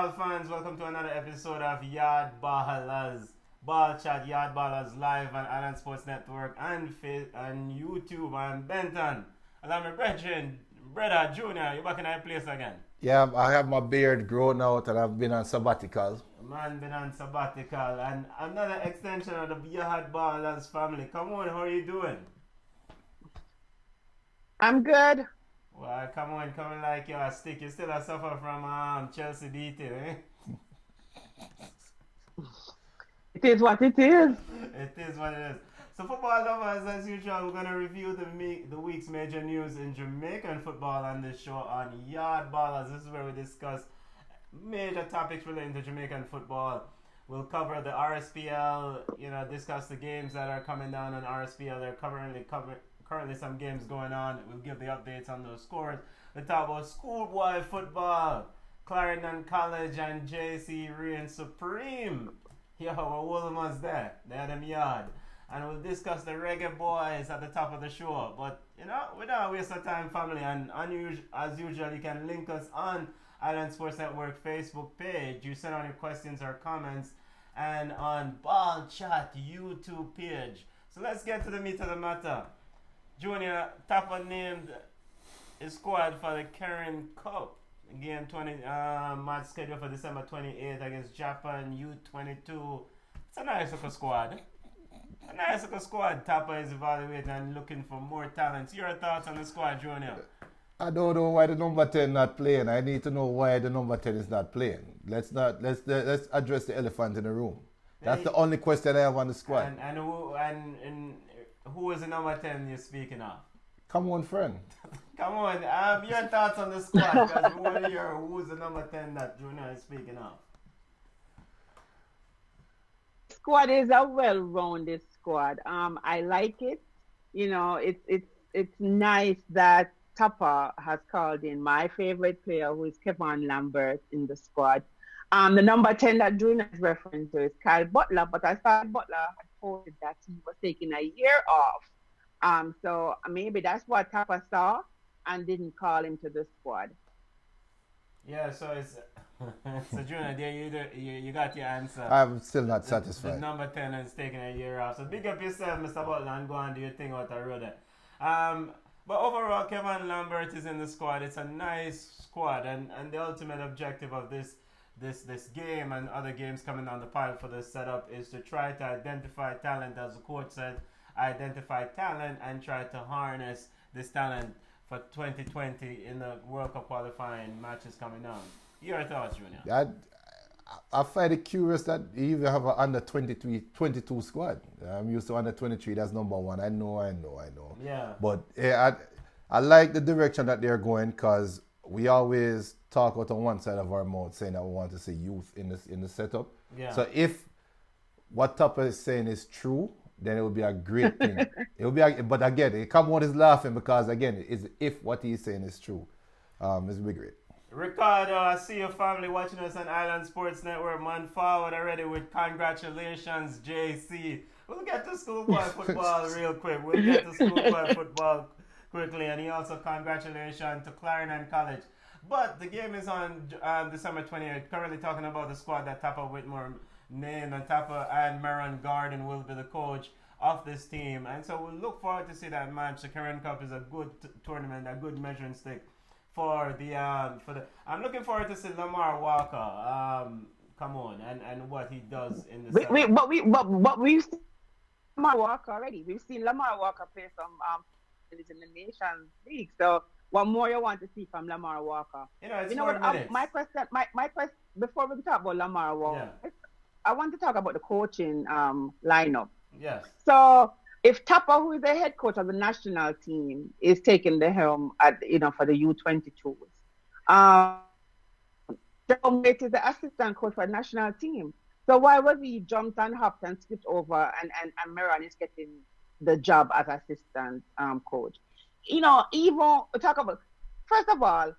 Ball fans, welcome to another episode of Yawd Ballas. Ball Chat Yawd Ballas live on Island Sports Network and YouTube. I'm Benton. Along with brethren, brother Junior, you back in our place again. Yeah, I have my beard grown out and I've been on sabbatical. Man been on sabbatical and another extension of the Yawd Ballas family. Come on, how are you doing? I'm good. Well, come on, coming like you're a stick. You still a suffer from Chelsea detail, eh? It is what it is. It is what it is. So, football lovers, as usual, we're going to review the week's major news in Jamaican football on this show on Yawd Ballas. This is where we discuss major topics relating to Jamaican football. We'll cover the RSPL, discuss the games that are coming down on RSPL. They're currently some games going on. We'll give the updates on those scores. We'll talk about schoolboy football, Clarendon College and JC reign supreme. Yo, what Woolman's there? They're them yard. And we'll discuss the Reggaeboyz at the top of the show. But, we don't waste our time, family. And as usual, you can link us on Island Sports Network Facebook page. You send on your questions or comments. And on Ball Chat YouTube page. So let's get to the meat of the matter. Junior, Tapper named his squad for the Karen Cup. Game 20 match scheduled for December 28th against Japan U22. It's a nice little squad. A nice little squad. Tapper is evaluating and looking for more talents. Your thoughts on the squad, Junior? I don't know why the number 10 not playing. I need to know why the number 10 is not playing. Let's address the elephant in the room. That's the only question I have on the squad. And who is the number 10 you're speaking of? Come on, friend. Come on, your thoughts on the squad, because we want to hear who's the number 10 that Junior is speaking of. Squad is a well-rounded squad. I like it. It's nice that Tapa has called in my favorite player, who is Kevin Lambert, in the squad. The number 10 that Junior is referring to is Kyle Butler, but I thought Butler had posted that he was taking a year off. So maybe that's what Tapa saw and didn't call him to the squad. Yeah, so it's so Junior, there you got your answer. I'm still not satisfied. The number 10 is taking a year off. So big up yourself, Mr. Butler, and go and do your thing out the road. But overall, Kevin Lambert is in the squad. It's a nice squad, and the ultimate objective of this game and other games coming down the pipe for this setup is to try to identify talent, as the coach said, identify talent and try to harness this talent for 2020 in the World Cup qualifying matches coming on. Your thoughts, Junior? I find it curious that you even have an under 22 squad. I'm used to under 23, that's number one. I know. Yeah. But I like the direction that they're going, because we always talk out on one side of our mouth saying that we want to see youth in the setup. Yeah. So if what Tupper is saying is true, then it would be a great thing. But again, Camon is laughing because again, if what he's saying is true, it's be great. Ricardo, I see your family watching us on Island Sports Network. Man, forward already with congratulations, JC. We'll get to schoolboy football real quick. And he also congratulations to Clarendon College. But the game is on December 28th. Currently talking about the squad that Tapper Whitmore named, and Tapper and Maron Garden will be the coach of this team. And so we'll look forward to see that match. The Karen Cup is a good tournament, a good measuring stick for the. I'm looking forward to see Lamar Walker. Come on, and what he does in the. But we've seen Lamar Walker already. We've seen Lamar Walker play some in the Nations League. So what more you want to see from Lamar Walker? It's what? My question. Before we talk about Lamar Walker, I want to talk about the coaching lineup. Yes. So if Tapa, who is the head coach of the national team, is taking the helm for the U22s, Jerome Waite is the assistant coach for the national team. So why was he jumped and hopped and skipped over and Meron is getting the job as assistant coach? Even talk about, first of all,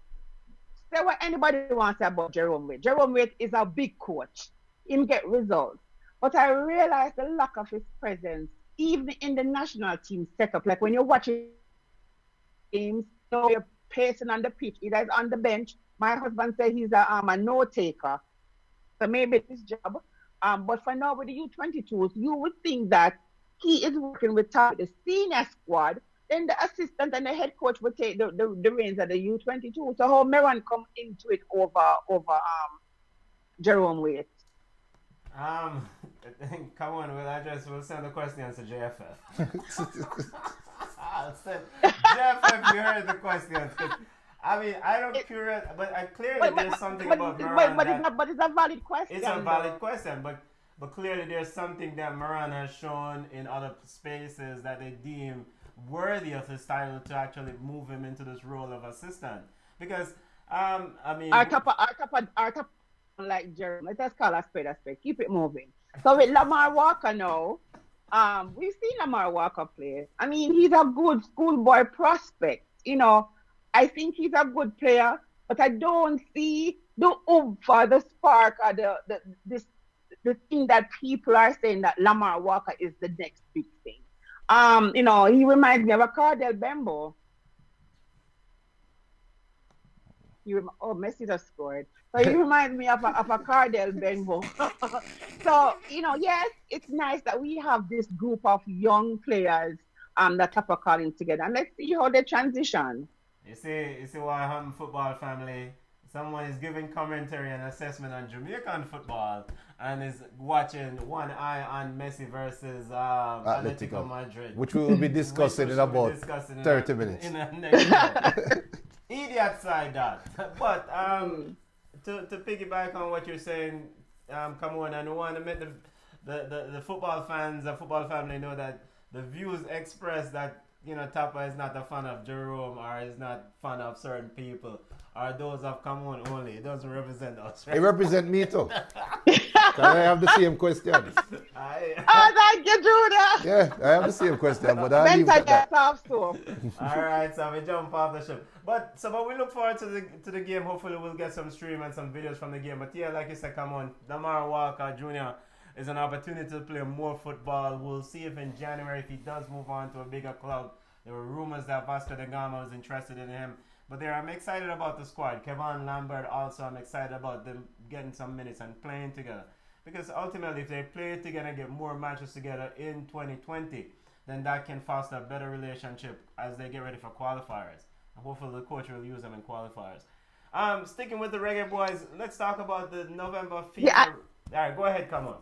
say what anybody wants to say about Jerome Waite. Jerome Waite is a big coach. Him get results. But I realized the lack of his presence, even in the national team setup. Like when you're watching games, you're pacing on the pitch. Either he's on the bench. My husband said he's a note taker. So maybe this job. But for now with the U22s, you would think that he is working with top the senior squad. Then the assistant and the head coach would take the reins of the U22. So how Meron come into it over Jerome Waite? Come on, we'll send the questions to JFF. I'll send JFF, you heard the questions. I mean, I don't curious, but clearly there's something about Moran. But it's a valid question. It's a valid question, but clearly there's something that Moran has shown in other spaces that they deem worthy of his title to actually move him into this role of assistant. Because, I mean... Our top like Jerome. Let's call a spade a spade. Keep it moving. So with Lamar Walker now, we've seen Lamar Walker play. I mean, he's a good schoolboy prospect. You know, I think he's a good player, but I don't see the oomph or the spark or the thing that people are saying that Lamar Walker is the next big thing. You know, he reminds me of a Cardell Bembo. Messi just scored. So he reminds me of a Cardell Benbow. So, you know, yes, it's nice that we have this group of young players that are calling together. And let's see how they transition. You see why I'm football family. Someone is giving commentary and assessment on Jamaican football and is watching one eye on Messi versus Atletico Madrid. Which we will be discussing in about 30 minutes. In a next idiot side that. But to piggyback on what you're saying, come on, and I want to make the football fans, the football family know that the views expressed that, you know, Tapa is not a fan of Jerome or is not fan of certain people are those of Come On only. It doesn't represent us, right? It represents me too. I have the same question. Thank you, Judah. Yeah, I have the same question, but I'll leave that. All right, so we jump off the ship. But we look forward to the game. Hopefully we'll get some stream and some videos from the game. But yeah, like you said, come on, Lamar Walker Jr. is an opportunity to play more football. We'll see if in January, if he does move on to a bigger club. There were rumors that Vasco da Gama was interested in him. But I'm excited about the squad. Kevin Lambert also, I'm excited about them getting some minutes and playing together. Because ultimately, if they play together and get more matches together in 2020, then that can foster a better relationship as they get ready for qualifiers. And hopefully the coach will use them in qualifiers. Sticking with the Reggaeboyz, let's talk about the November FIFA. Yeah, all right, go ahead, come on.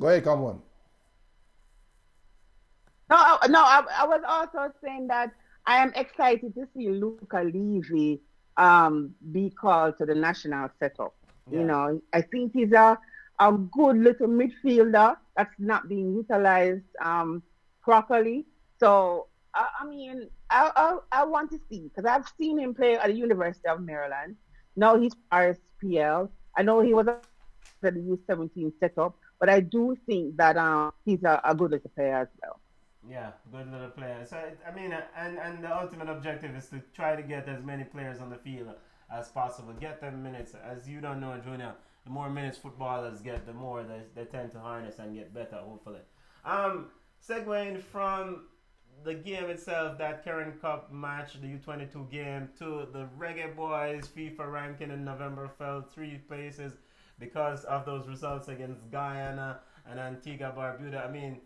Go ahead, come on. No, I was also saying that I am excited to see Luca Levy be called to the national setup. Yeah. You know, I think he's a good little midfielder that's not being utilized properly. So, I mean, I want to see, because I've seen him play at the University of Maryland. Now he's RSPL. I know he was at the U17 setup, but I do think that he's a good little player as well. Yeah, good little player. So, I mean, and the ultimate objective is to try to get as many players on the field as possible. Get them minutes. As you don't know, Junior, the more minutes footballers get, the more they tend to harness and get better, hopefully. Segueing from the game itself, that Karen Cup match, the U22 game, to the Reggaeboyz FIFA ranking in November fell 3 places because of those results against Guyana and Antigua Barbuda. I mean,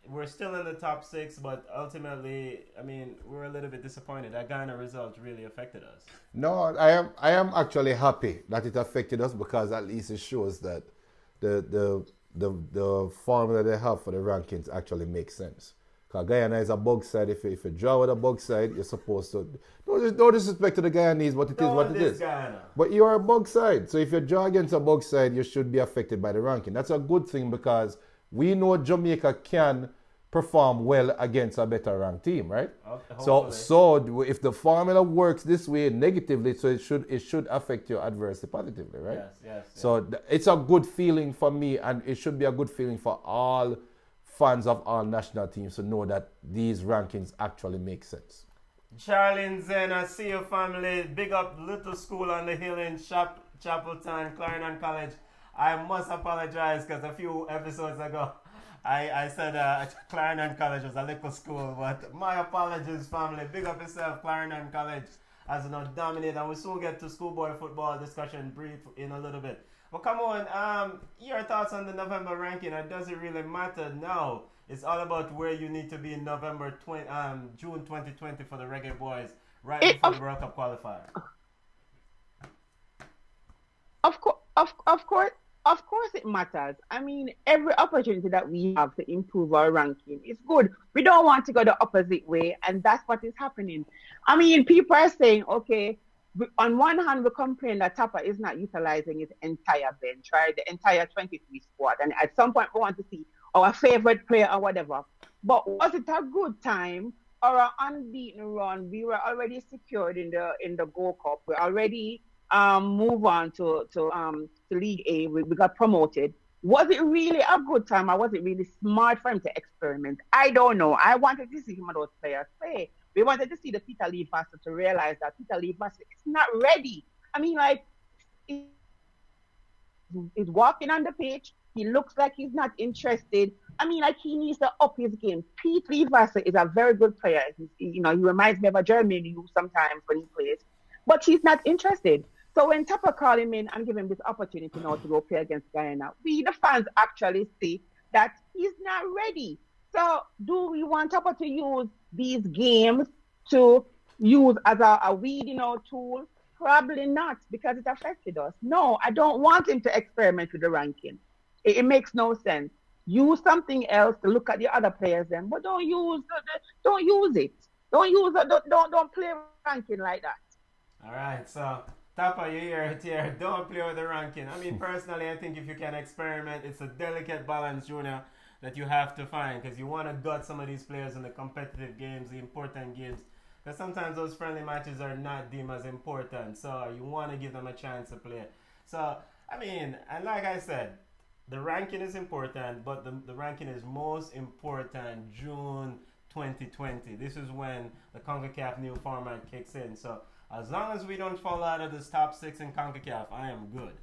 we're still in the top 6, but ultimately, I mean, we're a little bit disappointed. That Ghana result really affected us. No, I am actually happy that it affected us, because at least it shows that the formula they have for the rankings actually makes sense. Because Guyana is a bug side. If you draw with a bug side, you're supposed to... No disrespect to the Guyanese, but it is what it is. Guyana. But you are a bug side. So if you draw against a bug side, you should be affected by the ranking. That's a good thing, because we know Jamaica can perform well against a better ranked team, right? Okay, so if the formula works this way negatively, so it should affect you adversely positively, right? Yes. So it's a good feeling for me, and it should be a good feeling for all fans of all national teams to know that these rankings actually make sense. Charlene Zen, I see your family. Big up Little School on the Hill in Chapeltown, Clarendon College. I must apologize, because a few episodes ago I said Clarendon College was a little school, but my apologies, family. Big up yourself, Clarendon College. as an dominate, and we'll soon get to schoolboy football discussion brief in a little bit. But come on, your thoughts on the November ranking, or does it really matter now? It's all about where you need to be in June 2020 for the Reggaeboyz, right before the World Cup qualifier. Of course it matters. I mean, every opportunity that we have to improve our ranking is good. We don't want to go the opposite way, and that's what is happening. I mean, people are saying, okay, on one hand, we complain that Tapa is not utilizing his entire bench, right? The entire 23 squad. And at some point, we want to see our favorite player or whatever. But was it a good time or an unbeaten run? We were already secured in the Gold Cup. We already move on to League A. We got promoted. Was it really a good time, or was it really smart for him to experiment? I don't know. I wanted to see some of those players play. We wanted to see the Peter Lee Vassar to realize that Peter Lee Vassar is not ready. I mean, like, he's walking on the pitch. He looks like he's not interested. I mean, like, he needs to up his game. Pete Lee Vassar is a very good player. He reminds me of a German you sometimes when he plays, but he's not interested. So when Tapa called him in and give him this opportunity now to go play against Guyana, we, the fans, actually see that he's not ready. So do we want Tapa to use these games to use as a weeding out tool? Probably not, because it affected us. No, I don't want him to experiment with the ranking. It makes no sense. Use something else to look at the other players then, but don't use it. Don't play ranking like that. All right, so Tapa, you hear it here. Don't play with the ranking. I mean, personally, I think if you can experiment, it's a delicate balance, Junior, that you have to find, because you want to gut some of these players in the competitive games, the important games, because sometimes those friendly matches are not deemed as important, so you want to give them a chance to play. So, I mean, and like I said, the ranking is important, but the ranking is most important June 2020. This is when the CONCACAF new format kicks in. So as long as we don't fall out of this top 6 in CONCACAF, I am good.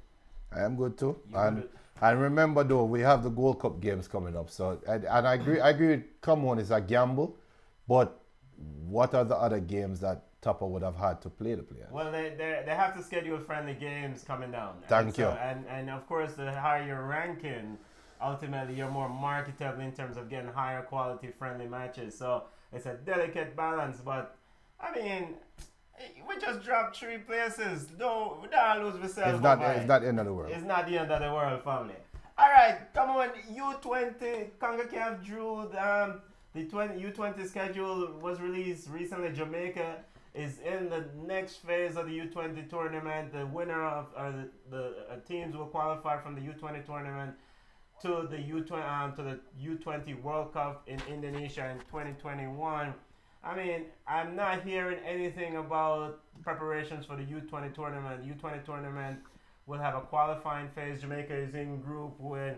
I am good too. And remember though, we have the Gold Cup games coming up. So and I agree. Come on, it's a gamble, but what are the other games that Tapa would have had to play the players? Well, they have to schedule friendly games coming down. Thank you. And of course, the higher your ranking, ultimately you're more marketable in terms of getting higher quality friendly matches. So it's a delicate balance. But I mean, we just dropped 3 places. We don't lose ourselves. It's not the end of the world. It's not the end of the world, family. All right, come on. U20 CONCACAF drew the U20 schedule was released recently. Jamaica is in the next phase of the U20 tournament. The winner of the teams will qualify from the U20 tournament to the U20 World Cup in Indonesia in 2021. I mean, I'm not hearing anything about preparations for the U20 tournament. U20 tournament will have a qualifying phase. Jamaica is in group with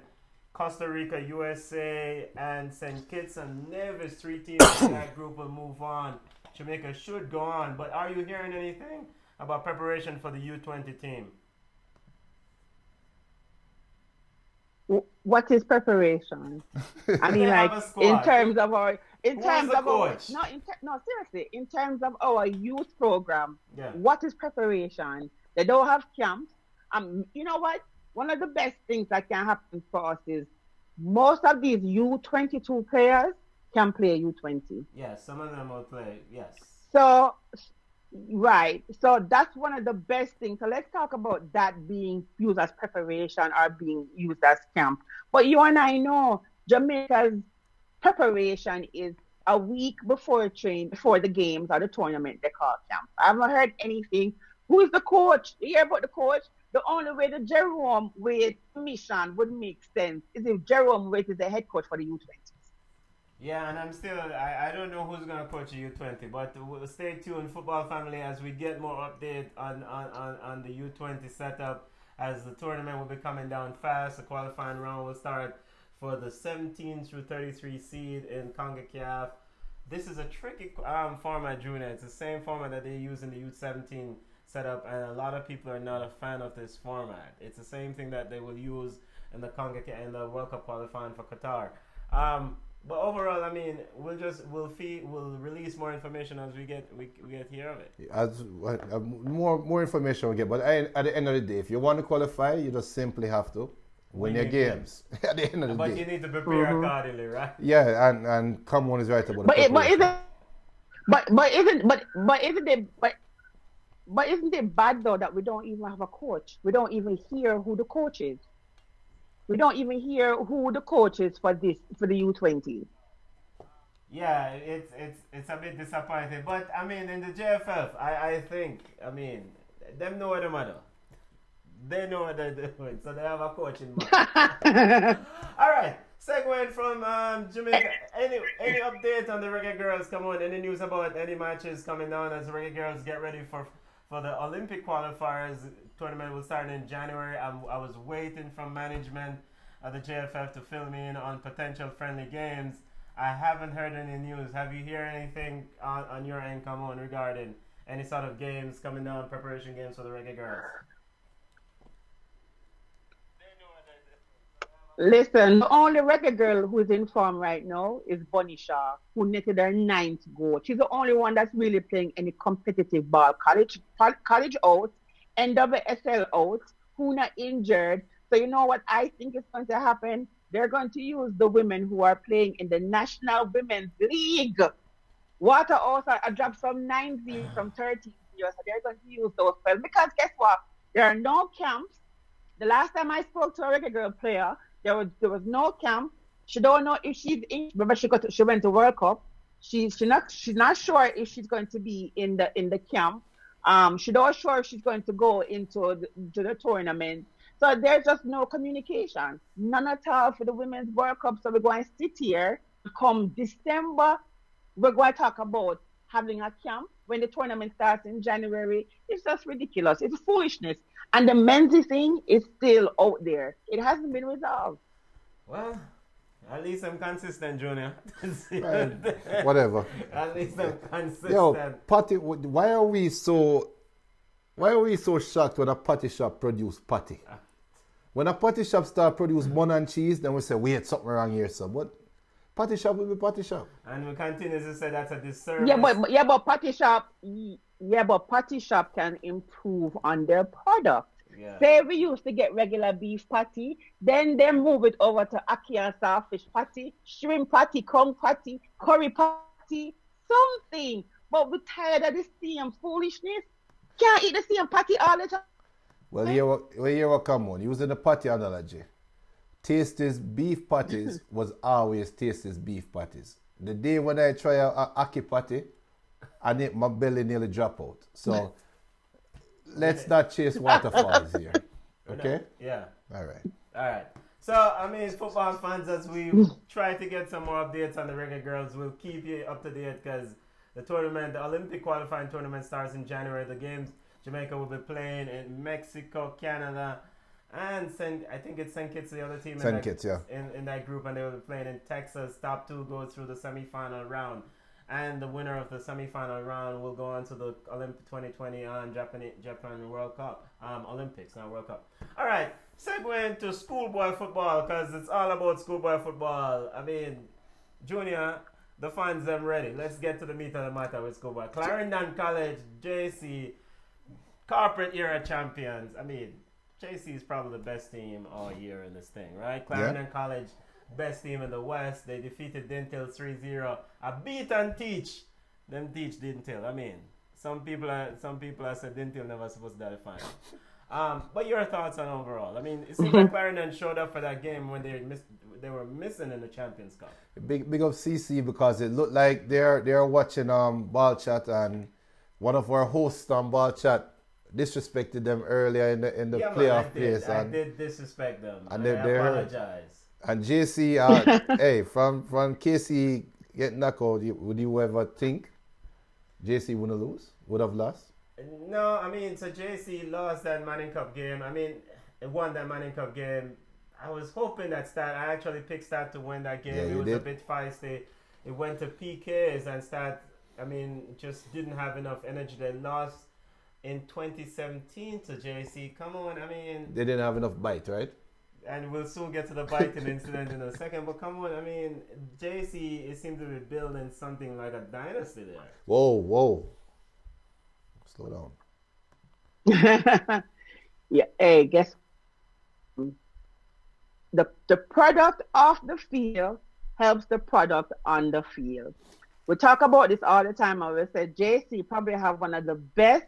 Costa Rica, USA, and St. Kitts and Nevis. 3 teams in that group will move on. Jamaica should go on, but are you hearing anything about preparation for the U20 team? What is preparation? I mean, like in terms of our, seriously, in terms of our youth program, what is preparation? They don't have camps. You know what? One of the best things that can happen for us is most of these U22 players can play U20. Yes, some of them will play, yes. So, right. So that's one of the best things. So let's talk about that being used as preparation or being used as camp. But you and I know Jamaica's preparation is a week before the games or the tournament they call camp. I haven't heard anything. Who is the coach? You hear about the coach? The only way the Jerome with mission would make sense is if Jerome Waite is the head coach for the U20. Yeah, and I don't know who's going to coach the U20, but we'll stay tuned, football family, as we get more update on the U20 setup, as the tournament will be coming down fast. The qualifying round will start for the 17 through 33 seed in CONCACAF. This is a tricky format, Junior. It's the same format that they use in the U17 setup, and a lot of people are not a fan of this format. It's the same thing that they will use in the CONCACAF and the World Cup qualifying for Qatar. But overall, I mean, we'll release more information as we get hear of it. As more information we get, but at the end of the day, if you want to qualify, you just simply have to win your games. At the end of the day. But you need to prepare accordingly, right? Yeah, and Cameron is right about But isn't it bad though that we don't even have a coach? We don't even hear who the coach is. We don't even hear who the coach is for the U20. Yeah, it's a bit disappointing. But I mean, in the JFF, I think, I mean, them know what they're doing. They know what they're doing, so they have a coach in mind. All right, segueing from Jamaica. Any update on the Reggae Girls? Come on, any news about any matches coming down as the Reggae Girls get ready for the Olympic qualifiers? Tournament will start in January. I was waiting from management at the JFF to fill me in on potential friendly games. I haven't heard any news. Have you heard anything on your end, come on, regarding any sort of games coming down, preparation games for the Reggae Girls? Listen, the only Reggae girl who's in form right now is Bunny Shaw, who netted her 9th goal. She's the only one that's really playing any competitive ball. College out, NWSL out, who not injured. So you know what I think is going to happen? They're going to use the women who are playing in the National Women's League. Waterhouse I dropped from 9-0 from 13-0, so they're going to use those players. Because guess what? There are no camps. The last time I spoke to a Reggae girl player, there was no camp. She don't know if she's in. Remember, she went to World Cup. She's not sure if she's going to be in the camp. She's not sure if she's going to go into the tournament. So there's just no communication, none at all for the Women's World Cup. So we're going to sit here. Come December, we're going to talk about having a camp when the tournament starts in January. It's just ridiculous. It's foolishness. And the men's thing is still out there. It hasn't been resolved. Well, at least I'm consistent, Junior. Whatever. At least I'm consistent. Yo, Patty, why are we so shocked when a patty shop produce patty? When a patty shop start produce bun and cheese, then we say, wait, something wrong here, sir. But patty shop will be patty shop. And we continue to say that's a disservice. But patty shop can improve on their product. Yeah. Say we used to get regular beef patty, then they move it over to ackee and starfish patty, shrimp patty, kong patty, curry patty, something. But we're tired of the same foolishness. Can't eat the same patty all the time. Well, here what come on. Using the patty analogy. Tasty's beef patties was always Tasty's beef patties. The day when I try a ackee patty, my belly nearly drop out. So let's not chase waterfalls here. Okay? Yeah. All right. So, I mean, football fans, as we try to get some more updates on the Reggae Girls, we'll keep you up to date because the Olympic qualifying tournament starts in January. The games Jamaica will be playing in Mexico, Canada, and I think it's St. Kitts, the other team in that group, and they will be playing in Texas. Top 2 goes through the semi-final round. And the winner of the semi-final round will go on to the Olympic 2020 on Japan World Cup. Olympics, not World Cup. All right, segueing to schoolboy football because it's all about schoolboy football. I mean, Junior, the fans, them ready. Let's get to the meat of the matter with schoolboy. Clarendon College, JC, corporate era champions. I mean, JC is probably the best team all year in this thing, right? Clarendon College, best team in the West. They defeated Dintil 3-0. A beat and teach. Them teach Dintil. I mean, some people have said Dintil never supposed to die the final. But your thoughts on overall? I mean, it seems like Clarendon showed up for that game when they were missing in the Champions Cup. Big up CC because it looked like they're watching Ball Chat, and one of our hosts on Ball Chat disrespected them earlier in the playoff place. I did disrespect them. And I apologize. And JC, hey, from KC getting knocked out, would you ever think JC would have lost? No, I mean, so JC lost that Manning Cup game. I mean, it won that Manning Cup game. I was hoping that I actually picked Stat to win that game. Yeah, it was did. A bit feisty. It went to PKs and Stat, I mean, just didn't have enough energy. They lost in 2017 to JC. Come on, I mean... They didn't have enough bite, right? And we'll soon get to the biting incident in a second. But come on, I mean, JC, it seems to be building something like a dynasty there. Whoa. Slow Yeah. Hey, guess the product off the field helps the product on the field. We talk about this all the time. I will say JC probably have one of the best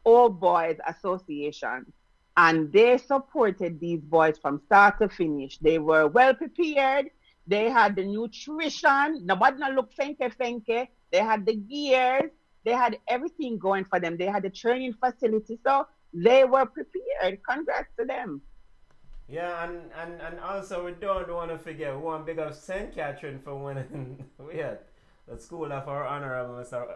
old boys associations, and they supported these boys from start to finish. They were well prepared. They had the nutrition. Nobody not look fenke. They had the gears. They had everything going for them. They had the training facility. So they were prepared. Congrats to them. Yeah, and also we don't want to forget, we want big up St. Catherine for winning. We had the school of our honorable Mr.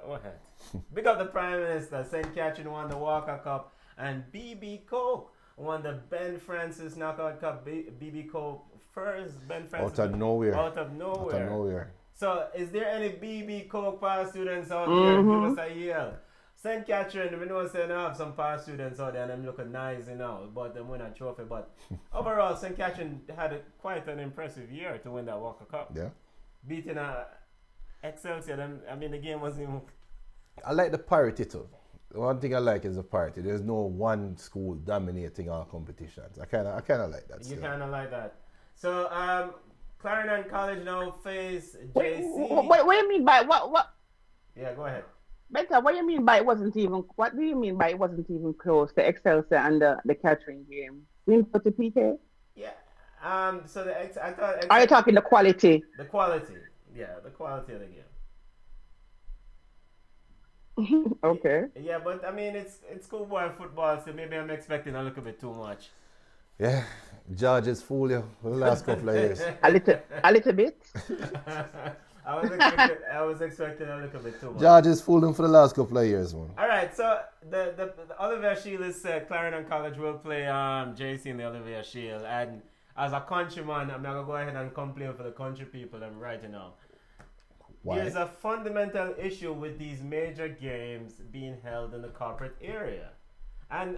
Big up the Prime Minister. St. Catherine won the Walker Cup, and BB Coke won the Ben Francis Knockout Cup. BB Coke first. Ben Francis out of nowhere. Out of nowhere. So, is there any BB Coke past students out there? Mm-hmm. Give us a yell. St. Catherine, we know they have some past students out there and them looking nice, but them win a trophy. But overall, St. Catherine had quite an impressive year to win that Walker Cup. Yeah. Beating Excelsior. The game wasn't even... I like the parity too. The one thing I like is the parity. There's no one school dominating our competitions. I kind of like that. You kind of like that. So, Clarendon College now face JC. What do you mean by what? Yeah, go ahead. Better, what do you mean by it wasn't even? What do you mean by it wasn't even close? The Excelsior and the Catherine game. Win for the PK. Yeah. So I thought. Are you talking the quality? The quality. Yeah, the quality of the game. Okay. Yeah, but it's schoolboy football, so maybe I'm expecting a little bit too much. Yeah, George's fooled you for the last couple of years. A little bit. I was expecting a little bit too much. George's fooled him for the last couple of years, man. All right, so the Olivier Shield said Clarendon College will play JC in the Olivier Shield, and as a countryman, I'm not gonna go ahead and complain for the country people. I'm right now. Why? There's a fundamental issue with these major games being held in the corporate area. And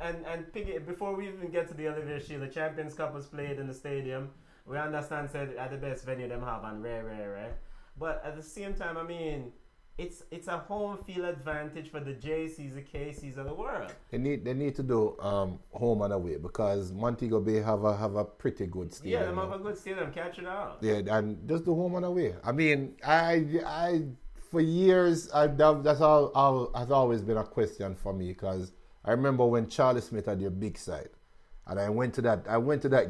before we even get to the Olivier Shield, the Champions Cup was played in the stadium. We understand said at the best venue them have and rare. But at the same time, it's a home field advantage for the JCs, the KCs of the world. They need to do home and away because Montego Bay have a pretty good stadium. Yeah, they have a good stadium. Catch it out. Yeah, and just do home and away. I for years that's all has always been a question for me because I remember when Charlie Smith had your big side. And I went to that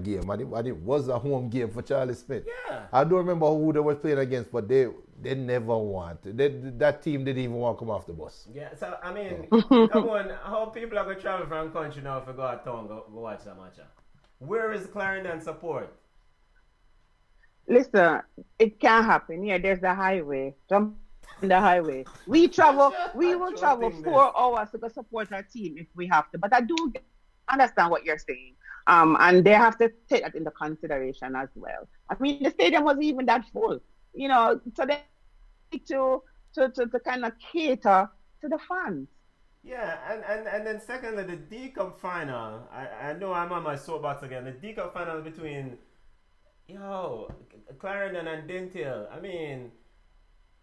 game, and it was a home game for Charlie Smith. Yeah. I don't remember who they were playing against, but they never want. That team didn't even want to come off the bus. Yeah, so come on, how people are going to travel from country now if they go out town go watch that match? Where is Clarendon support? Listen, it can happen. Yeah, there's the highway. Jump in the highway. We will travel 4 hours to go support our team if we have to. But I do understand what you're saying. And they have to take that into consideration as well. The stadium wasn't even that full. So they need to kind of cater to the fans. Yeah, and then secondly, the D Cup final. I know I'm on my soapbox again. The D Cup final between Clarendon and Dinthill.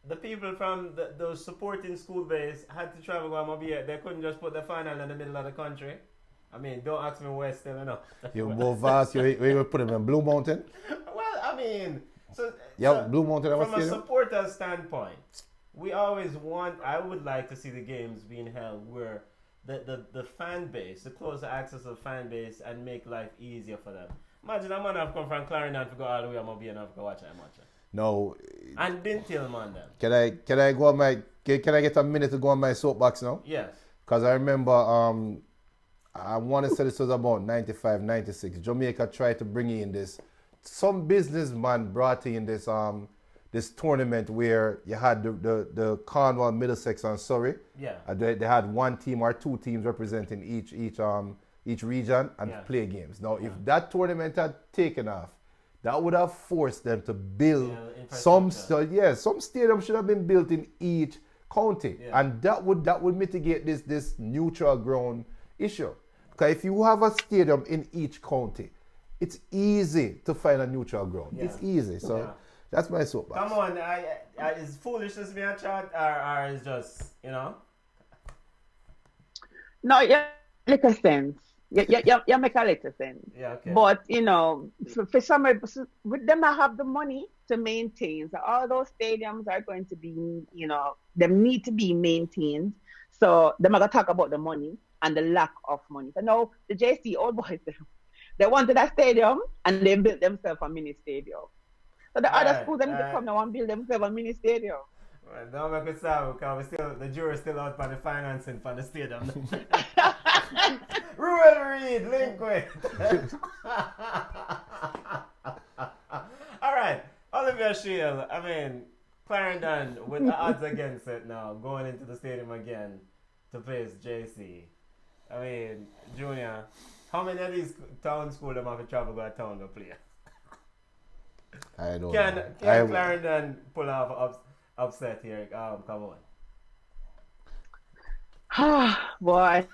The people from those supporting school base had to travel to Mobile. They couldn't just put the final in the middle of the country. Don't ask me where still enough. You move fast, you put them in Blue Mountain? Well, Blue Mountain. From a supporter standpoint, I would like to see the games being held where the fan base, the closer access of fan base and make life easier for them. Imagine a man have come from Clarendon to go all the way to Mobile and have to watch that match. No. And Dinthill, man, then. Can I go on can I get a minute to go on my soapbox now? Yes. Because I remember I want to say this was about 95, 96. Jamaica tried to bring in this. Some businessman brought in this this tournament where you had the Cornwall, Middlesex, and Surrey. Yeah. They had one team or two teams representing each region and play games. Now, if that tournament had taken off, that would have forced them to build some stadiums should have been built in each county, and that would mitigate this neutral ground issue. Because if you have a stadium in each county, it's easy to find a neutral ground. Yeah. It's easy. So that's my soapbox. Come on, is foolishness being a chat or is just, you know? No, yeah, make a sense. You make a little sense. Yeah, okay. But, you know, for some, with them, I have the money to maintain. So all those stadiums are going to be, you know, they need to be maintained. So them are going to talk about the money and the lack of money. So now the JC old boys, they wanted a stadium and they built themselves a mini stadium. So the other schools they need to come now and build themselves a mini stadium. Well, don't make it sound because the jury's still out for the financing for the stadium. Ruel Reid, link with. All right, Oliver Shield. I mean, Clarendon with the odds against it now, going into the stadium again to face JC. I mean, Junior, how many of these town schools them have to travel go to town to play? I don't know. Can Clarendon pull off upset here? Come on. Boy.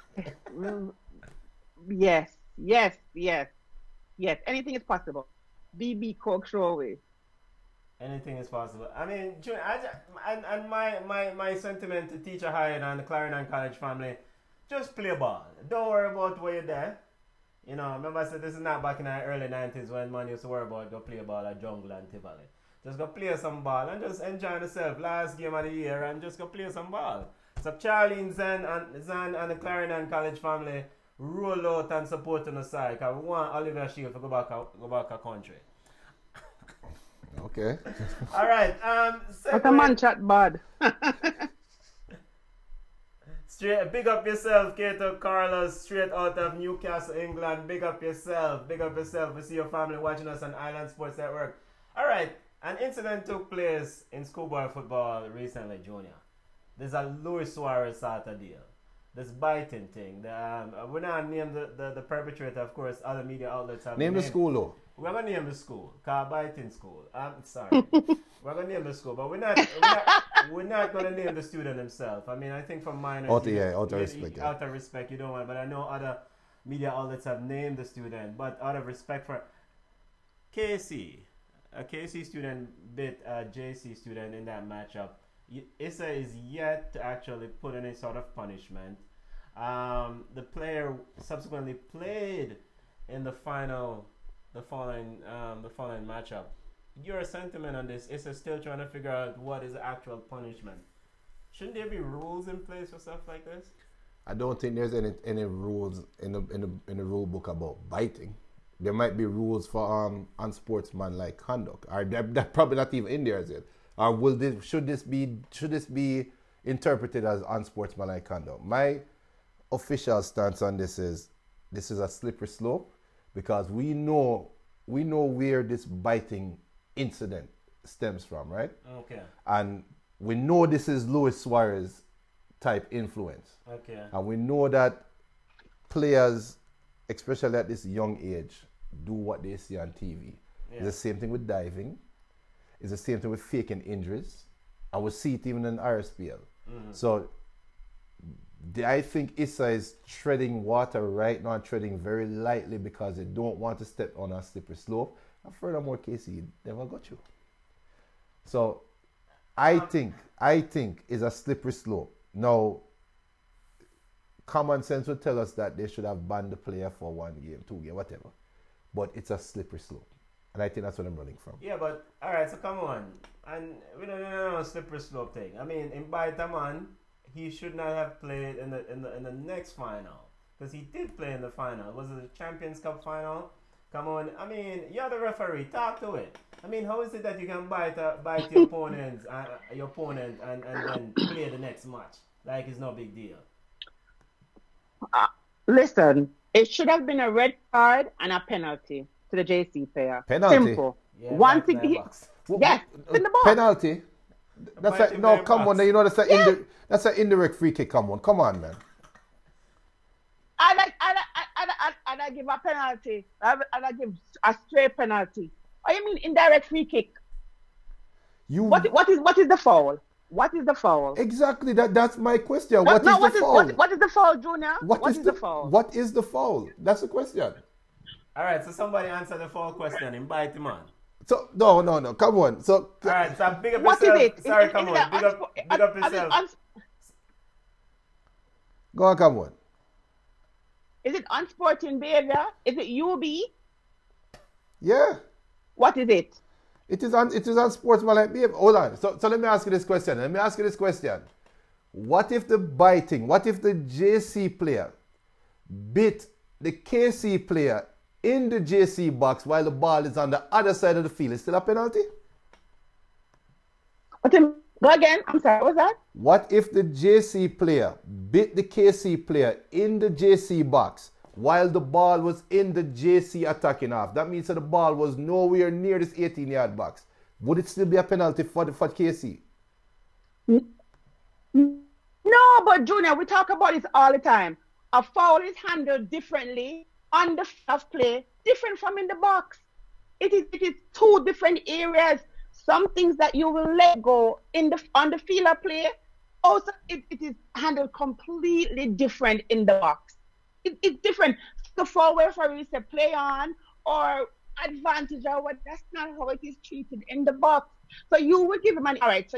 Yes. Anything is possible. BB Coke throw away. Anything is possible. I mean, and my sentiment to Teacher Hyde and the Clarendon College family, just play ball. Don't worry about where you're there. You know, remember I said this is not back in the early 90s when man used to worry about go play ball at Jungle and Tivoli. Just go play some ball and just enjoy yourself. Last game of the year and just go play some ball. So Charlie, Zan and the Clarendon College family roll out and support on the side because we want Oliver Shield to go back a country. Okay. All right. What a man chat bad. Straight, big up yourself, Kato Carlos, straight out of Newcastle, England. Big up yourself. Big up yourself. We see your family watching us on Island Sports Network. All right. An incident took place in schoolboy football recently, Junior. There's a Luis Suarez sort of deal. This biting thing. We're not name the perpetrator, of course. Other media outlets have name the school though. We're gonna name the school. Called Biting School. I'm sorry. We're gonna name the school, but we're not gonna name the student himself. I mean, I think from minors. Out of respect. Out of respect, you don't want. But I know other media outlets have named the student. But out of respect for KC, a KC student bit a JC student in that matchup. Issa is yet to actually put any sort of punishment. The player subsequently played in the following matchup. Your sentiment on this is still trying to figure out what is the actual punishment. Shouldn't there be rules in place for stuff like this? I don't think there's any rules in the rule book about biting. There might be rules for unsportsmanlike conduct, or they're probably not even in there as yet. Or should this be interpreted as unsportsmanlike conduct? My official stance on this is a slippery slope because we know where this biting incident stems from, right? Okay. And we know this is Luis Suarez type influence. Okay. And we know that players, especially at this young age, do what they see on TV. Yeah. It's the same thing with diving. It's the same thing with faking injuries. And we see it even in RSPL. Mm-hmm. So I think Issa is treading water right now, treading very lightly because they don't want to step on a slippery slope. And furthermore, Casey never got you. So I think it's a slippery slope. Now, common sense would tell us that they should have banned the player for 1 game, 2 game, whatever. But it's a slippery slope. And I think that's what I'm running from. Yeah, but all right, so come on. And we don't know a slippery slope thing. I mean, in Baitaman, he should not have played in the next final. Because he did play in the final. Was it the Champions Cup final? Come on. I mean, you're the referee. Talk to it. I mean, how is it that you can bite your opponent and then play the next match? Like it's no big deal. Listen, it should have been a red card and a penalty to the JC player. Penalty? Simple. Yeah, one thing. Yes, in the box. Penalty? Come on. You know that's an indirect free kick. Come on, man. I give a penalty. I give a straight penalty. What do you mean indirect free kick? What is the foul? What is the foul? Exactly. That's my question. What is the foul? What is the foul, Junior? What is the foul? What is the foul? That's the question. All right, so somebody answer the full question. Invite him on. So no, come on. So all right, so big up what yourself. Is it? Sorry, is come it on. Big up yourself. Go on, come on. Is it unsporting behavior? Is it UB? Yeah. What is it? It is unsportsmanlike behavior. Hold on. So let me ask you this question. What if the JC player bit the KC player in the JC box while the ball is on the other side of the field? Is still a penalty? Go again. I'm sorry. What's that? What if the JC player bit the KC player in the JC box while the ball was in the JC attacking half? That means that the ball was nowhere near this 18-yard box. Would it still be a penalty for KC? No, but Junior, we talk about this all the time. A foul is handled differently on the field of play, different from in the box. It is two different areas. Some things that you will let go on the field of play, also it is handled completely different in the box. It's different. The foul referee say play on or advantage or what. That's not how it is treated in the box. So you would give him a direct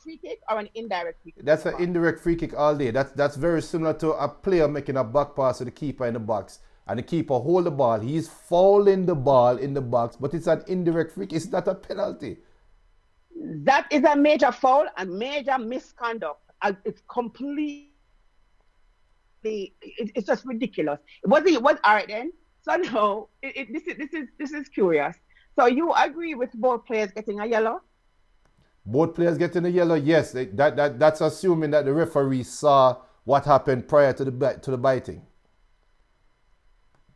free kick or an indirect free kick? That's an indirect free kick all day. That's very similar to a player making a back pass to the keeper in the box. And the keeper hold the ball. He's fouling the ball in the box, but it's an indirect free kick. It's not a penalty. That is a major foul and major misconduct. It's completely, it's just ridiculous. It was all right then. So no, this is curious. So you agree with both players getting a yellow? Both players getting a yellow, yes. That's assuming that the referee saw what happened prior to the biting.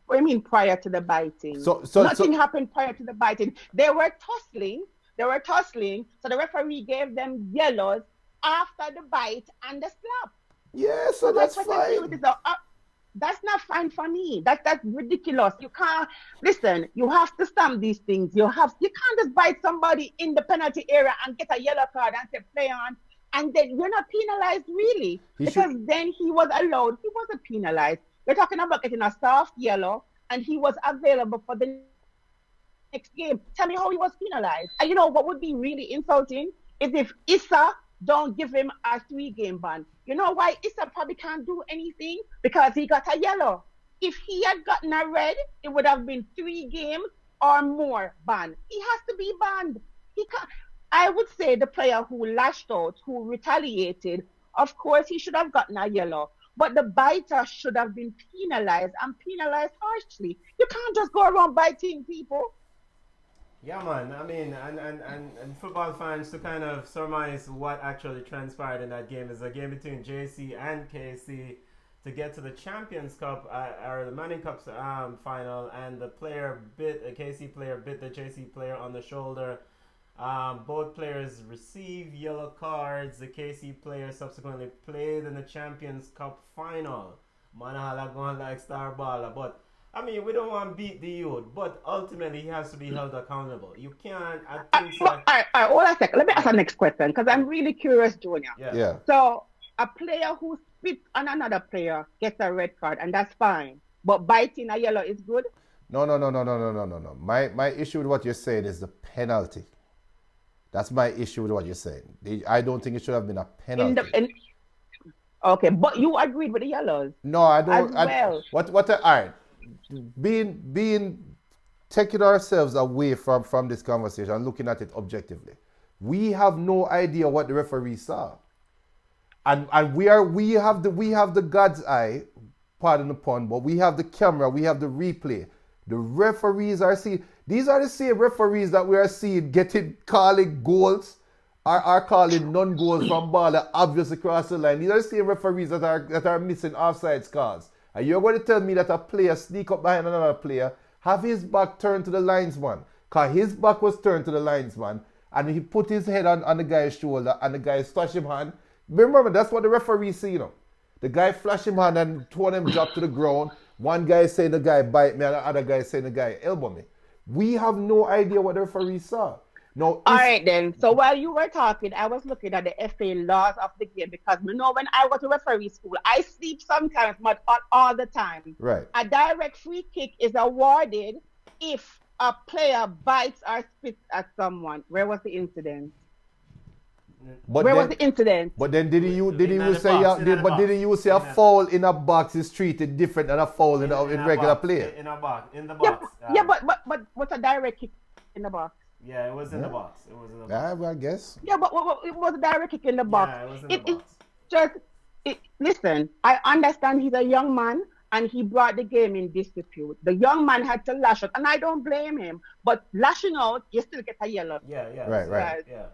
What do you mean prior to the biting? Nothing happened prior to the biting. They were tussling. So the referee gave them yellows after the bite and the slap. Yeah, so that's fine. That's not fine for me. That's ridiculous. You can't listen. You have to stamp these things. You can't just bite somebody in the penalty area and get a yellow card and say play on, and then you're not penalized really then he was allowed. He wasn't penalized. We're talking about getting a soft yellow, and he was available for the next game. Tell me how he was penalized. And you know what would be really insulting is if Issa don't give him a 3-game ban. You know why Issa probably can't do anything? Because he got a yellow. If he had gotten a red, it would have been 3 games or more ban. He has to be banned. He can't. I would say the player who lashed out, who retaliated, of course he should have gotten a yellow. But the biter should have been penalized and penalized harshly. You can't just go around biting people. Yeah, man. I mean, and football fans to kind of surmise what actually transpired in that game is a game between JC and KC to get to the Champions Cup or the Manning Cup final, and the KC player bit the JC player on the shoulder. Both players received yellow cards. The KC player subsequently played in the Champions Cup final. Manahala going like star baller, but I mean, we don't want to beat the youth, but ultimately he has to be held accountable. You can't. I think so. All right, hold on a second. Let me ask the next question because I'm really curious, Junior. Yeah. So a player who spits on another player gets a red card, and that's fine. But biting a yellow is good? No. My issue with what you're saying is the penalty. That's my issue with what you're saying. I don't think it should have been a penalty. Okay, but you agreed with the yellows. No, I don't. As well. All right. Taking ourselves away from this conversation and looking at it objectively, we have no idea what the referee saw, and we have the God's eye, pardon the pun, but we have the camera, we have the replay. The referees are seeing. These are the same referees that we are seeing calling goals are calling non-goals from ball that obvious across the line. These are the same referees that are missing offside calls. And you're going to tell me that a player sneak up behind another player, have his back turned to the linesman, because his back was turned to the linesman, and he put his head on the guy's shoulder, and the guy flash him hand. Remember, that's what the referee see, you know. The guy flash him hand and two of them drop to the ground. One guy saying the guy bite me, and the other guy saying the guy elbow me. We have no idea what the referee saw. No, All right then. So while you were talking, I was looking at the FA laws of the game because you know when I go to referee school, I sleep sometimes, but not all the time. right. A direct free kick is awarded if a player bites or spits at someone. Where was the incident? But Where was then, the incident? but then didn't you the say box, in the but box. didn't you say a foul in a box is treated different than a foul in a regular box, play? in a box, in the Yeah, box. yeah, but what's a direct kick in the box? Yeah, it was in the box. It was in the box. Yeah, well, I guess. Yeah, but it was a direct kick in the box. Yeah, it was in the box. It's just listen. I understand he's a young man and he brought the game in disrepute. The young man had to lash out, and I don't blame him. But lashing out, you still get a yellow. Yeah, yeah. Right. Yeah.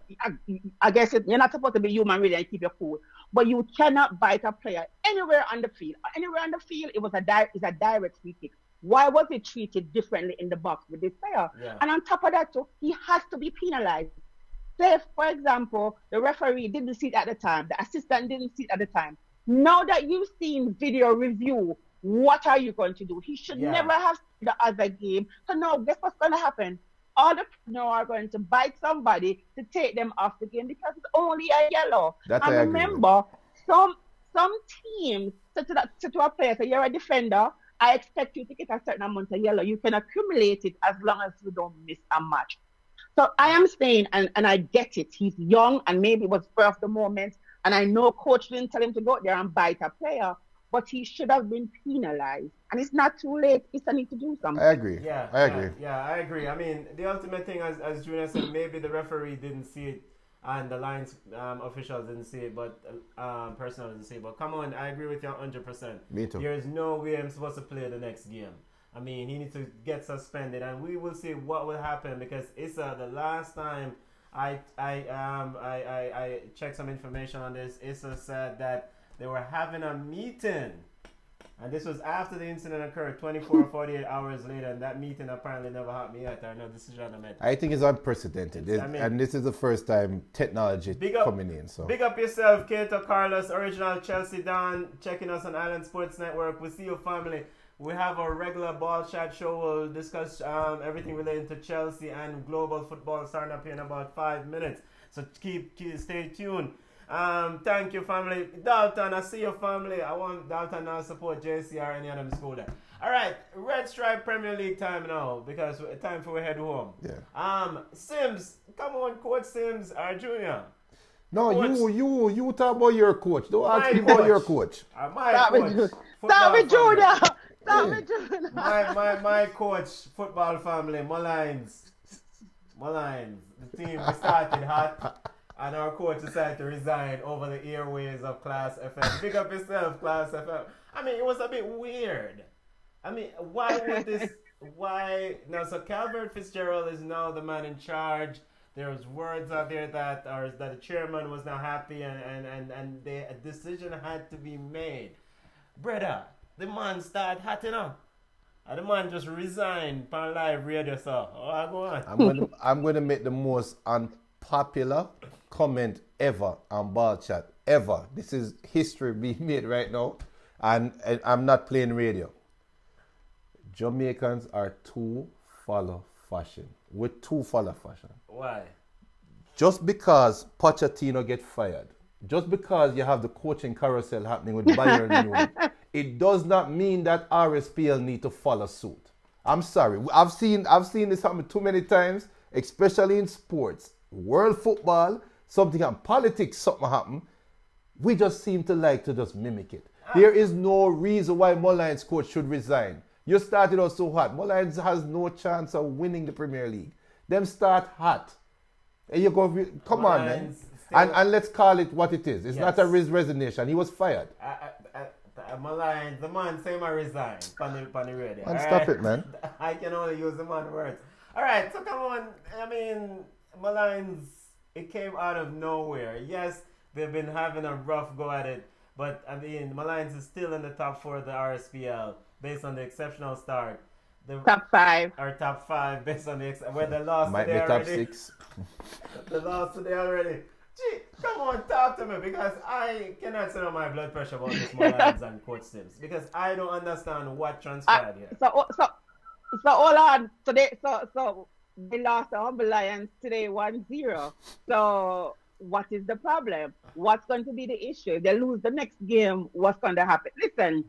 I guess you're not supposed to be human really and keep your cool. But you cannot bite a player anywhere on the field. Anywhere on the field, it's a direct free kick. Why was it treated differently in the box with this player? Yeah. And on top of that, too, he has to be penalized. Say, for example, the referee didn't see it at the time, the assistant didn't see it at the time. Now that you've seen video review, what are you going to do? He should never have seen the other game. So now, guess what's going to happen? All the people are going to bite somebody to take them off the game because it's only a yellow. That and I agree remember, some teams say to a player, say, you're a defender, I expect you to get a certain amount of yellow. You can accumulate it as long as you don't miss a match. So I am saying, and I get it, he's young and maybe it was spur of the moment, and I know coach didn't tell him to go out there and bite a player, but he should have been penalized. And it's not too late. It's a need to do something. I agree. Yeah, I agree. Yeah, I agree. I mean, the ultimate thing, as Junior said, maybe the referee didn't see it and the Lions officials didn't see it, but personnel didn't see it. But come on, I agree with you 100%. Me too. There is no way I'm supposed to play the next game. I mean, he needs to get suspended, and we will see what will happen because Issa, the last time I checked some information on this, Issa said that they were having a meeting, and this was after the incident occurred 24 or 48 hours later, and that meeting apparently never happened yet, or no decision made. I think it's unprecedented, and this is the first time technology coming in. So big up yourself, Kato Carlos, original Chelsea Don, checking us on Island Sports Network. We see you, family. We have our regular ball chat show. We'll discuss everything relating to Chelsea and global football starting up here in about 5 minutes. So stay tuned. Thank you, family. Dalton, I see your family. I want Dalton now support JC or any other school there. All right, Red Stripe Premier League time now because it's time for we head home. Yeah. Sims, come on, Coach Sims, our junior. No, coach. you talk about your coach. Don't ask me about your coach. Stop with Junior. My coach, football family, Malines. The team we started hot, and our coach decided to resign over the airways of Class FM. Big up yourself, Class FM. I mean, it was a bit weird. I mean, why would this? Why now? So Calvert Fitzgerald is now the man in charge. There's words out there that the chairman was not happy, and a decision had to be made. Brother, the man started hatting up. And the man just resigned on live radio, so go on. I'm going to make the most unpopular comment ever on Ball Chat, ever. This is history being made right now, and I'm not playing radio. Jamaicans are too follow fashion. We're too follow fashion. Why? Just because Pochettino get fired, just because you have the coaching carousel happening with Bayern Munich, it does not mean that RSPL need to follow suit. I'm sorry. I've seen this happen too many times, especially in sports. World football, something in politics, something happen. We just seem to like to just mimic it. There is no reason why Mullines coach should resign. You started out so hot. Mullines has no chance of winning the Premier League. Them start hot. And you go, come on, man. And let's call it what it is. It's not a resignation. He was fired. The man say I resign on the radio. Man, stop it, man. I can only use the man words. All right, so come on. I mean, Malines, it came out of nowhere. Yes, they've been having a rough go at it, but I mean, Malines is still in the top 4 of the RSPL based on the exceptional start. Top 5. Or top 5 based on where they lost might today be top already. 6. They lost today already. Gee, come on, talk to me because I cannot set on my blood pressure about this Malines and Coach Sims because I don't understand what transpired here. So hold on. So they lost the Humble Lions today 1-0. So what is the problem? What's going to be the issue? If they lose the next game, what's going to happen? Listen,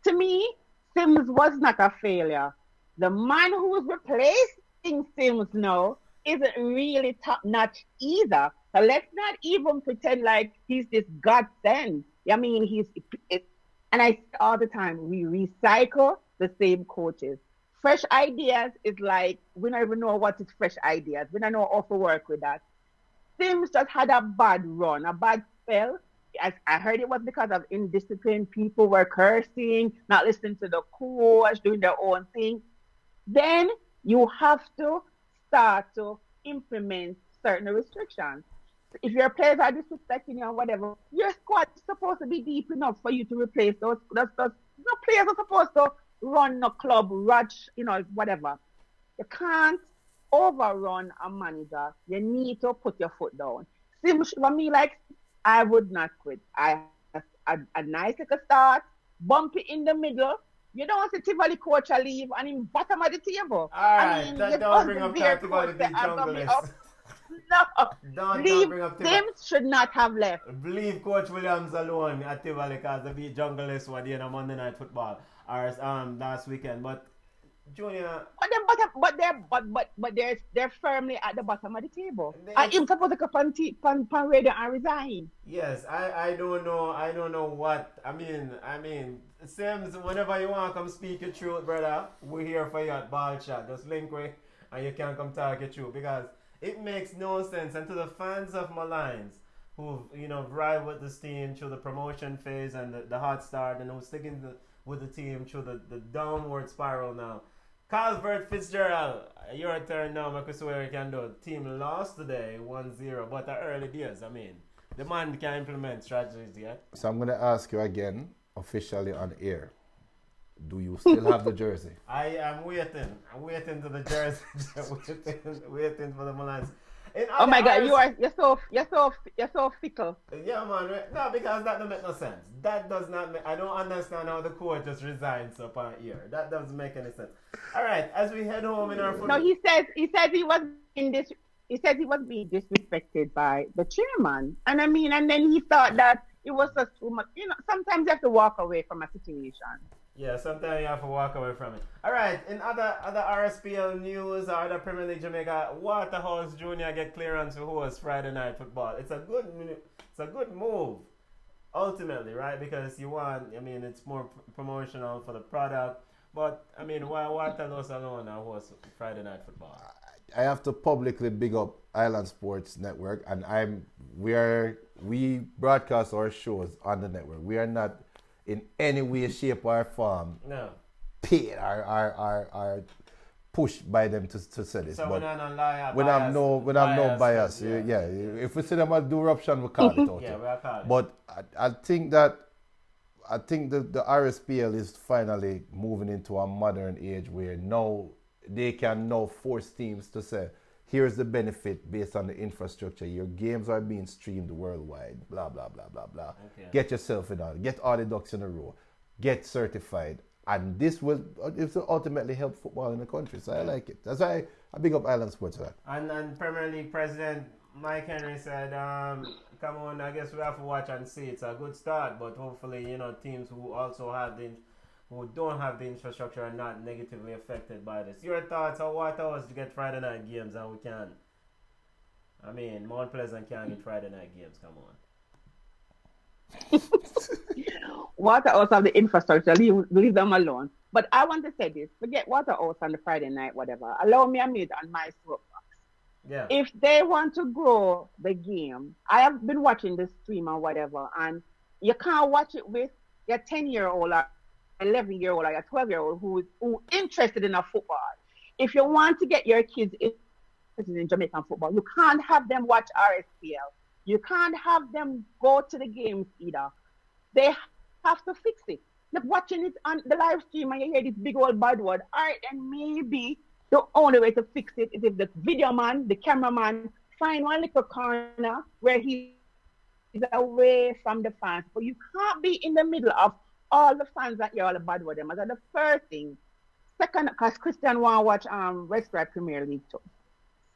to me, Sims was not a failure. The man who's replacing Sims now isn't really top notch either. So let's not even pretend like he's this godsend. I mean, and I say all the time, we recycle the same coaches. Fresh ideas is like, we don't even know what is fresh ideas. We don't know how to work with that. Sims just had a bad run, a bad spell. I heard it was because of indiscipline. People were cursing, not listening to the coach, doing their own thing. Then you have to start to implement certain restrictions. If your players are disrespecting you or whatever, your squad is supposed to be deep enough for you to replace those. No players are supposed to run a club, rush, whatever. You can't overrun a manager. You need to put your foot down. For me, like, I would not quit. I have a nice little start, bump it in the middle. You don't see Tivoli coach leave and in bottom of the table. All right, don't bring up Tivoli junglist. No, don't bring up Tivoli. Sims should not have left. Leave Coach Williams alone at Tivoli because they beat junglist were there on Monday Night Football or last weekend. But Junior, but they're firmly at the bottom of the table. I am supposed to come on radio and resign. Yes, I don't know what I mean. Sims, whenever you want to come speak your truth, brother, we're here for you at Ball Chat. Just link me and you can come talk your truth because it makes no sense. And to the fans of Malines who've ride with this team through the promotion phase and the hot start and who's sticking with the team through the downward spiral now. Calvert Fitzgerald, your turn now. I can swear you can do. Team lost today 1-0, but the early days. I mean, the man can implement strategies yet. So I'm going to ask you again, officially on air. Do you still have the jersey? I am waiting. I'm waiting to the jersey. waiting for the Malines. Oh my God, you're so fickle. Yeah, man. No, because that don't make no sense. That does not make. I don't understand how the coach just resigns upon here. That doesn't make any sense. All right, as we head home in our football. No, he says he was in this. He said he was being disrespected by the chairman, and then he thought that it was just too much. Sometimes you have to walk away from a situation. Yeah, sometimes you have to walk away from it. All right, in other RSPL news or other Premier League Jamaica, Waterhouse Junior get clearance to host Friday Night Football. It's a good move, ultimately, right? Because it's more promotional for the product. But why Waterhouse alone now host Friday Night Football? I have to publicly big up Island Sports Network, and we broadcast our shows on the network. We are not in any way, shape, or form paid or pushed by them to say this. So but we have no bias. Yeah. If we see them as do eruption, we call it out. Yeah, we call it. But I think that the RSPL is finally moving into a modern age where now they can now force teams to say, here's the benefit based on the infrastructure. Your games are being streamed worldwide, blah, blah, blah, blah, blah. Okay. Get yourself in order. Get all the ducks in a row. Get certified. And this will ultimately help football in the country. So I like it. That's why I big up Island Sports for that. And Premier League President Mike Henry said, come on, I guess we have to watch and see. It's a good start, but hopefully, teams who don't have the infrastructure are not negatively affected by this. Your thoughts on Waterhouse to get Friday night games and we can? Mount Pleasant can't get Friday night games. Come on. Waterhouse have the infrastructure. Leave them alone. But I want to say this. Forget Waterhouse on the Friday night, whatever. Allow me a minute on my soapbox. Yeah. If they want to grow the game, I have been watching the stream or whatever, and you can't watch it with your 10-year-old or 11-year-old or your 12-year-old who interested in a football. If you want to get your kids interested in Jamaican football, you can't have them watch RSPL. You can't have them go to the games either. They have to fix it. Like watching it on the live stream and you hear this big old bad word, all right, and maybe the only way to fix it is if the video man, the cameraman, find one little corner where he is away from the fans. But you can't be in the middle of all the fans that you're all bad with them. That's the first thing. Second, because Christian want to watch RSPL Premier League too.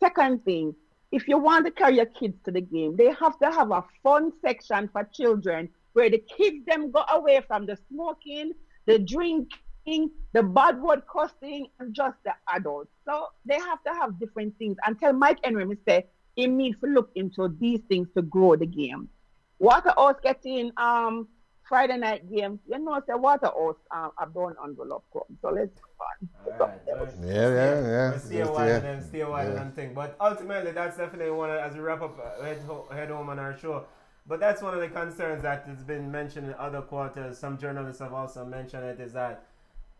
Second thing, if you want to carry your kids to the game, they have to have a fun section for children where the kids them go away from the smoking, the drinking, the bad word cussing, and just the adults. So they have to have different things. Until Mike Henry say he needs to look into these things to grow the game. Waterhouse getting Friday night game, you know, say Waterhouse I've done envelope club. So let's go on. Yeah. Stay wider than thing. But ultimately, that's definitely one of, as we wrap up, head home on our show. But that's one of the concerns that has been mentioned in other quarters. Some journalists have also mentioned it, is that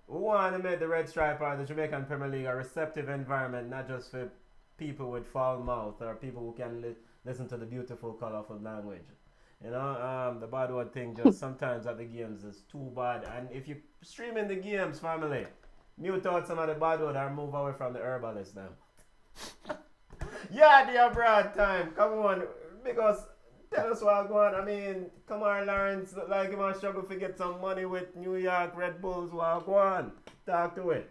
we want to make the Red Stripe or the Jamaican Premier League a receptive environment, not just for people with foul mouth or people who can listen to the beautiful, colorful language. You know, the bad word thing just sometimes at the games is too bad. And if you streaming the games, family, mute out some of the bad word or move away from the herbalist now. Yeah, dear broad time. Come on, because tell us what's going on. I mean, come on, Lawrence, look like you might struggle to get some money with New York Red Bulls. What's going on? Talk to it.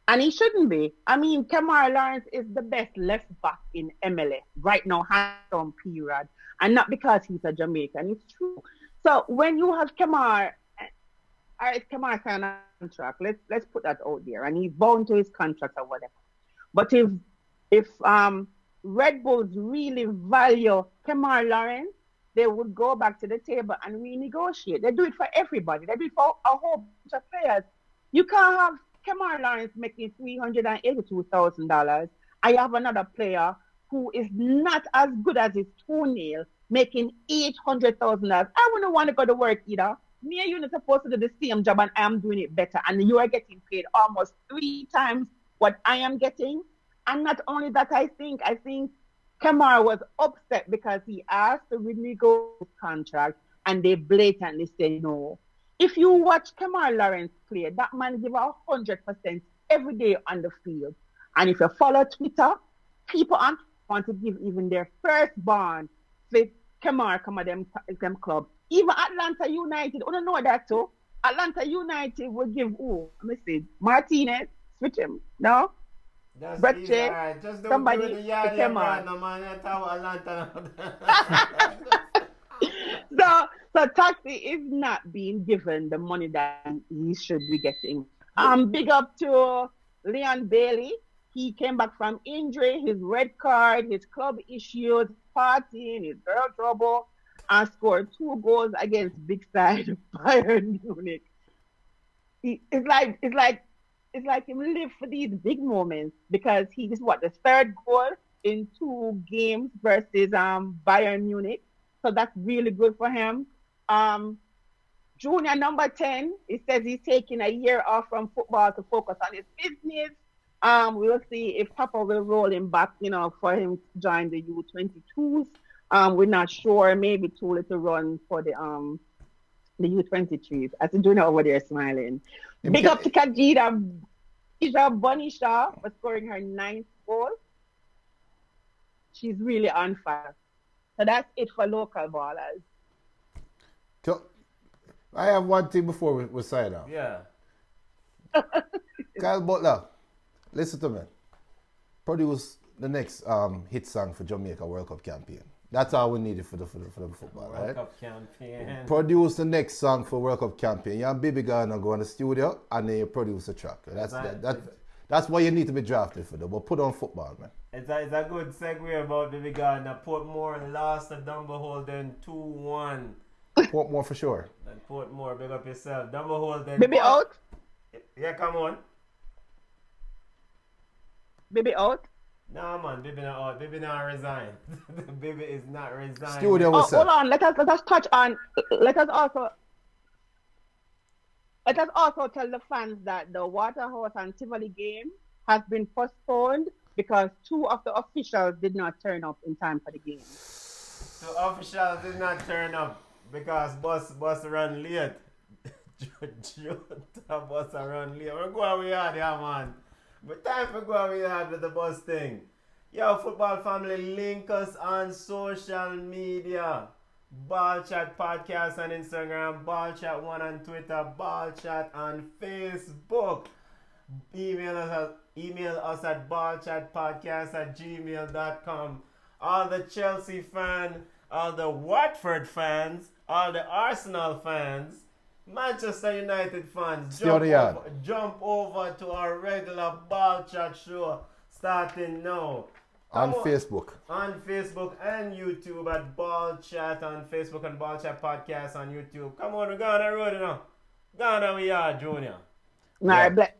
And he shouldn't be. I mean, Kemar Lawrence is the best left back in MLS right now, hands-on period. And not because he's a Jamaican. It's true. So when you have Kemar, all right, Kemar signed a contract. Let's put that out there. And he's bound to his contract or whatever. But if Red Bulls really value Kemar Lawrence, they would go back to the table and renegotiate. They do it for everybody. They do it for a whole bunch of players. You can't have Kemar Lawrence making $382,000. I have another player who is not as good as his toenail making $800,000. I wouldn't want to go to work either. Me and you are supposed to do the same job and I am doing it better. And you are getting paid almost 3 times what I am getting. And not only that, I think Kemar was upset because he asked to renegotiate his contract and they blatantly said no. If you watch Kemar Lawrence play, that man give 100% every day on the field. And if you follow Twitter, people want to give even their firstborn to Kemar come at them club. Even Atlanta United, I don't know that too. Atlanta United will give let me see, Martinez, switch him, no? Just Brecce, right. Just don't somebody do the Yawdie Kemar. no man. That's how Atlanta. So Taxi is not being given the money that he should be getting. Big up to Leon Bailey. He came back from injury, his red card, his club issues, partying, his girl trouble, and scored 2 goals against big side Bayern Munich. It's like him live for these big moments because he is the 3rd goal in 2 games versus Bayern Munich. So that's really good for him. Junior number 10, he says he's taking a year off from football to focus on his business. We'll see if Papa will roll him back, for him to join the U22s. We're not sure. Maybe too little run for the U23s. I see Junior over there smiling. Big up to Kajida Bonisha for scoring her 9th goal. She's really on fire. So that's it for local ballers. I have one thing before we sign off. Yeah. Kyle Butler, listen to me. Produce the next hit song for Jamaica World Cup campaign. That's all we needed for the football, right? World Cup campaign. Produce the next song for World Cup campaign. You and Baby gonna go in the studio and then you produce a track. That's why you need to be drafted for them. But put on football, man. It's a good segue about Baby Gardner. Portmore lost to Dumbo Holden 2-1. Portmore for sure. And Portmore, big up yourself. Dumbo Holden. Baby out? Yeah, come on. Baby out? Nah, man, Baby not out. Baby not resigned. Baby is not resigned. Studio was hold on. Let us touch on. Let us also tell the fans that the Waterhouse and Tivoli game has been postponed because 2 of the officials did not turn up in time for the game. So officials did not turn up because bus run late. Bus run late. We're going we are there, man. But time for go we had with the bus thing. Yo, football family, link us on social media. Ball Chat Podcast on Instagram, Ball Chat 1 on Twitter, Ball Chat on Facebook. Email us at Email us at ballchatpodcast@gmail.com. All the Chelsea fans, all the Watford fans, all the Arsenal fans, Manchester United fans, jump over to our regular Ball Chat show starting now. On Facebook. On Facebook and YouTube at Ball Chat on Facebook and Ball Chat Podcast on YouTube. Come on, we're going on the road now. Go on, we are, Junior. All right,